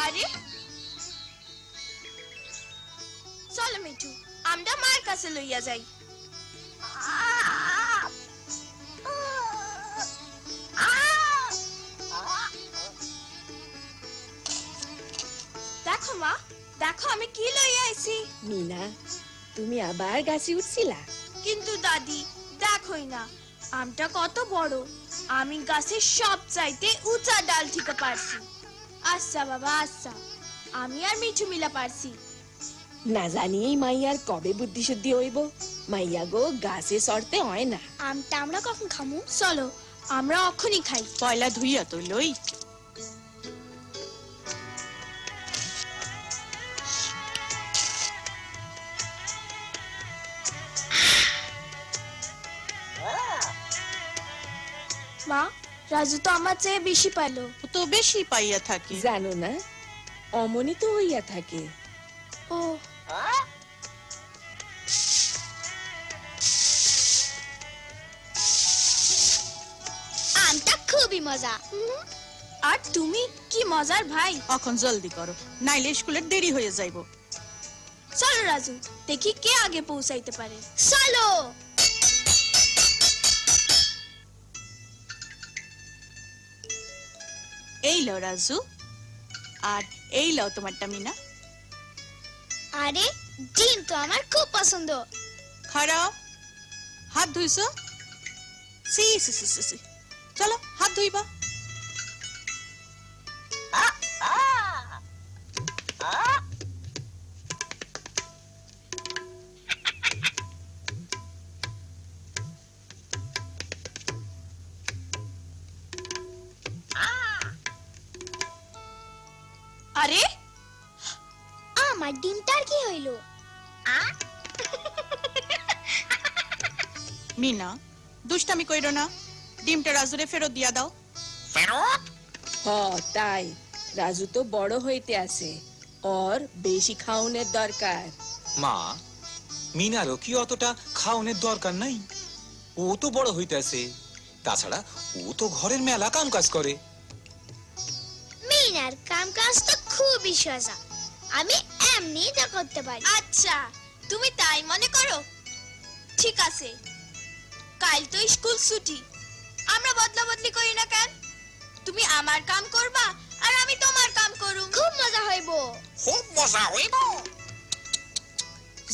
আরে চলো মিঠু, আমরা মার কাছে লইয়া যাই। দেখো মা, দেখো আমি কি লইয়া আইছি। মিনা, তুমি আবার গাছে উঠছিলা? কিন্তু দাদি দেখোই না আমটা কত বড়, আমি গাছের সব চাইতে উঁচা ডাল থেকে পারছি। আচ্ছা বাবা আচ্ছা, আমি আর মিঠু মিলা পারছি। না জানি এই মাইয়ার কবে বুদ্ধি শুদ্ধি হইব। মাইয়া গো, গাছে চড়তে হয় না। আমটা আমরা কখন খামু? চলো আমরা অখনই খাই। পয়লা ধুইয়া তো লই। মা, রাজু তো আমার চেয়ে বেশি পাইলো। ও তো বেশি পাইয়া থাকে। জানো না, অমনি তো হইয়া থাকে। ও আমটা খুবই মজা। আর তুমি কি মজার ভাই। এখন জলদি করো, নাইলে স্কুলের দেরি হয়ে যাইব। চলো রাজু, দেখি কে আগে পৌঁছাইতে পারে। চলো। এই লও রাজু, আর এই লও তোমারটা মিনা। আরে ডিম তো আমার খুব পছন্দ। খারাপ, হাত ধুইছো? সি সি সি সি, চলো হাত ধুইবা। আরে আমার ডিমটার কি হইলো? মিনা, দুষ্টামি কইরো না, ডিমটা রাজুরে ফেরত দিয়া দাও। হ তাই, রাজু তো বড় হইতে আছে, ওর বেশি খাওনের দরকার। মা, মিনারও কি অতটা খাওনের দরকার নাই? ও তো বড় হইতেছে, তাছাড়া ও তো ঘরের মেলা কাম কাজ করে। মিনার কাম কাজ তো খুবই সোজা, আমি এমনি তা করতে পারি। আচ্ছা তুমি তাই মনে করো, ঠিক আছে। কাল তো স্কুল ছুটি, আমরা বদলা বদলি করি না কেন? তুমি আমার কাম করবা আর আমি তোমার কাম করুম। খুব মজা হইব। খুব মজা হইব।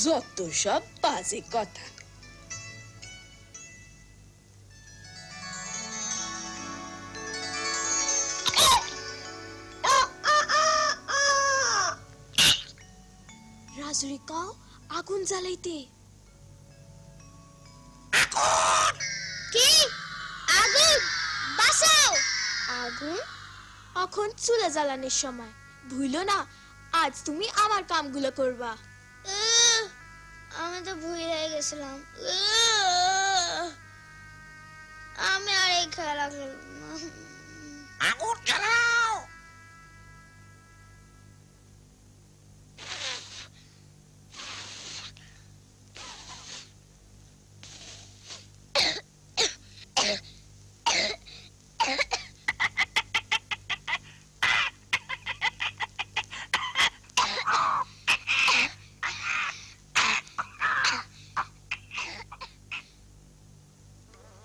যত সব বাজে কথা। রাজুরি কাও আগুন জ্বালাইতে। কি আগুন? বাঁচাও! আগুন এখন চুলা জ্বালানোর সময়, ভুলো না আজ তুমি আমার কামগুলো করবা। আমি তো ভুল হয়ে গেছিলাম। আমি আর এই খেলা খেলব না। আগুন জ্বালাও।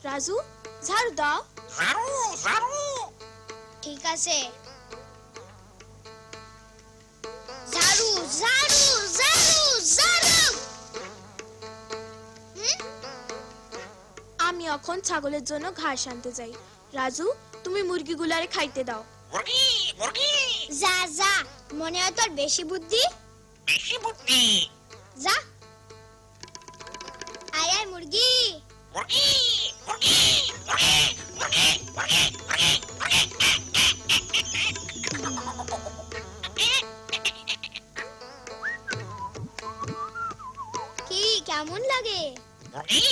রাজু ঝাড়ু দাও। ঝাড়ু ঝাড়ু। ঠিক আছে। ঝাড়ু ঝাড়ু ঝাড়ু ঝাড়ু। আমি এখন ছাগলের জন্য ঘাস আনতে যাই। রাজু তুমি মুরগিগুলারে খাইতে দাও। মুরগি মুরগি। যা যা, মনে হয় তোর বেশি বুদ্ধি। বেশি বুদ্ধি। যা। আয় আয় মুরগি। মুরগি মুরগি মুরগি মুরগি মুরগি মুরগি কি কেমন লাগে? মুরগি।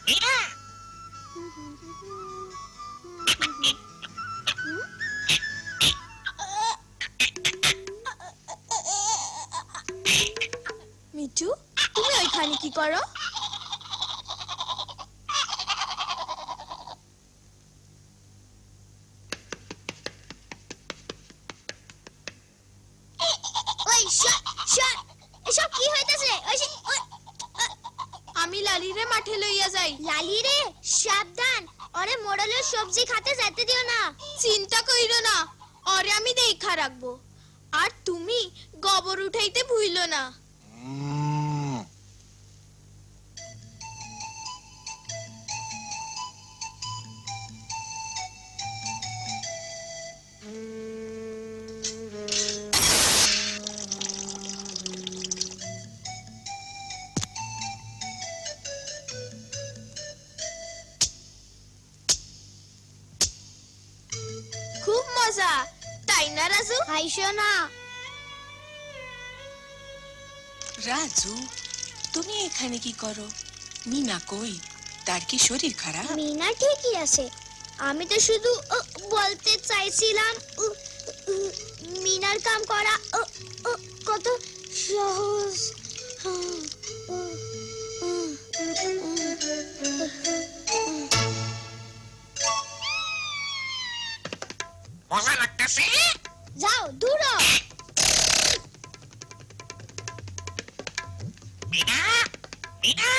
মিনা। মিঠু তুমি ওইখানে কি করো? সবজি খেতে যেতে দিও না। চিন্তা কইরো না, ওরে আমি দেখা রাখবো। আর তুমি গোবর উঠাইতে ভুইলো না। খুব মজা, তাই না রাজু? হাইশো না। রাজু, তুমি এখানে কি করো? মিনা কই? তার কি শরীর খারাপ? মিনা ঠিকই আছে। আমি তো শুধু বলতে চাইছিলাম মিনার কাম করা কত সহজ। মজা লাগতেছে? যাও দূর হ। মিনা, মিনা,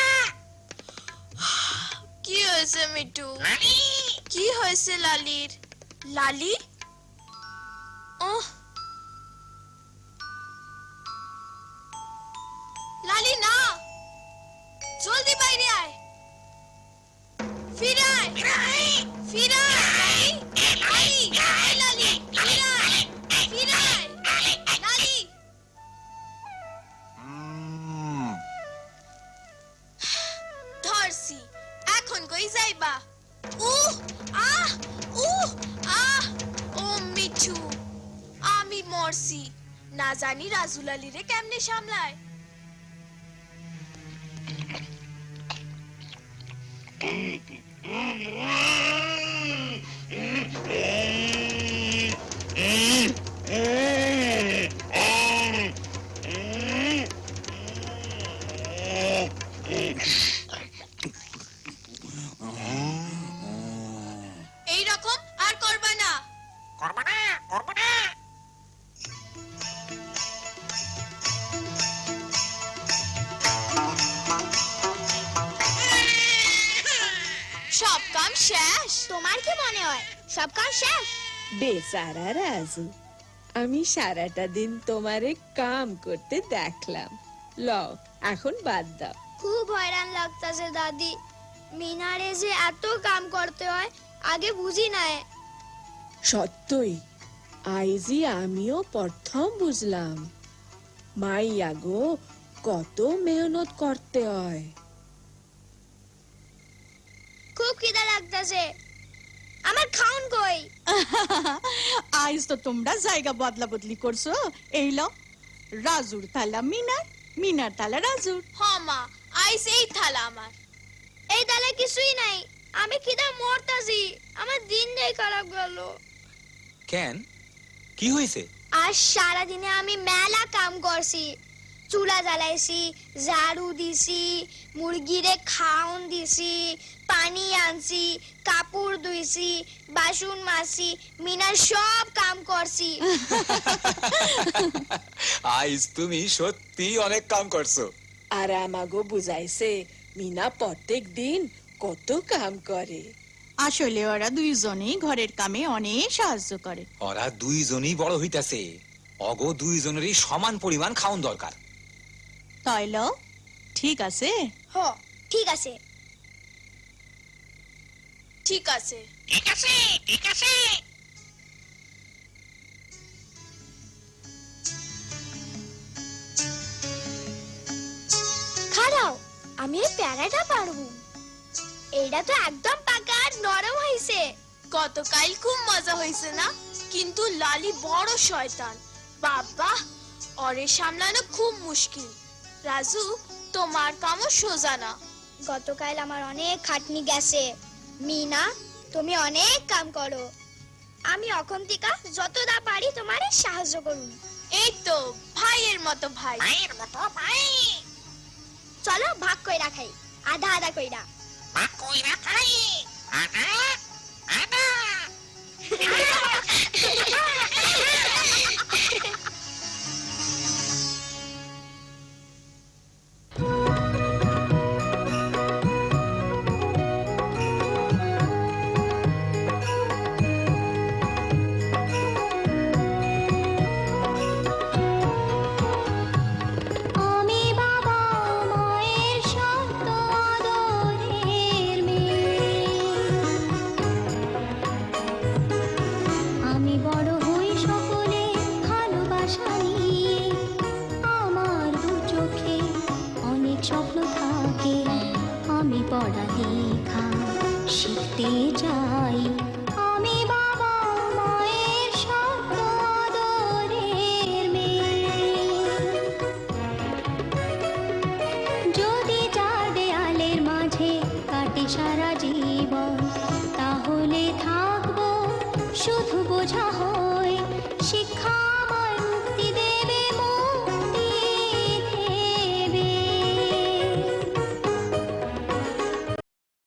কি হয়েছে মিঠু? লালি, কি হয়েছে লালির? লালি? ওহ, লালি না, জলদি বাইরে আয়। ফিরে আয়, ফিরে আয়। লালি, লালি, লালি, ফিরে আয়, ফিরে আয়। লালি, ধরছি, এখন কই যাইবা? উহ, আহ, উহ, আহ, ও মিঠু, আমি মরছি। না জানি রাজু লালিরে কেমনে সামলায়। এই রকম আর করবা না। করবো না, করবো না। সব কাম শেষ? তোমার কি মনে হয় সব কাম শেষ? বেচারা রাজু, আমি সারাটা দিন তোমারে কাম করতে দেখলাম। লও, এখন বাদ দাও। খুব হয়রান লাগতাছে দাদি। মিনারে যে এত কাম করতে হয় আগে বুঝি নাই। সত্যই, আইজি আমিও প্রথম বুঝলাম। মাইয়া গো, কত মেহনত করতে হয়। খুব খিদা লাগতাছে, আমার খাউন কই? আজ তো তোমরা জায়গা বদলা বদলি করছো। এই লো, রাজুর থালা মিনার, মিনার থালা রাজুর। হ মা, আইস এই থালা আমার। এই থালা কিছুই নাই, আমি খিদা মরতাছি। আমার দিনটাই খারাপ গেল। কেন, কি হয়েছে? আজ সারা দিনে আমি মেলা কাম করছি। চুলা জ্বালাইছি, ঝাড়ু দিছি, মুরগিরে খাওন দিছি, পানি আনছি, কাপড় ধুইছি, বাসন মাজছি, মিনার সব কাম করছি। আইস তুমি সত্যি অনেক কাম করছো। আর আমাগো বুঝাইছে মিনা প্রত্যেক দিন কত কাম করে। আসলে ওরা দুইজনেই ঘরের কামে অনেক সাহায্য করে। ওরা দুইজনই বড় হইতাছে, অগো দুইজনেরই সমান পরিমাণ খাওন দরকার। তাই লো, ঠিক আছে? হ, ঠিক আছে। ঠিক আছে। ঠিক আছে, ঠিক আছে। খাড়াও, আমি এই প্যারাটা পারবো। এইটা তো একদম পাকা আর নরম হইছে। গতকাল খুব মজা হইছে না? কিন্তু লালি বড় শয়তান। বাবা, ওরে সামলানো খুব মুশকিল। রাজু, তোমার কামও সোজা না। গতকাল আমার অনেক খাটনি গেছে। মিনা, তুমি অনেক কাম করো। আমি এখন থেকে যতটা পারি তোমারে সাহায্য করুন। এই তো ভাইয়ের মতো ভাই। ভাইয়ের মতো ভাই। চলো ভাগ কইরা খাই, আধা আধা কইরা। মা কইরা খাই। আনা, আনা। বোঝা হয় শিক্ষা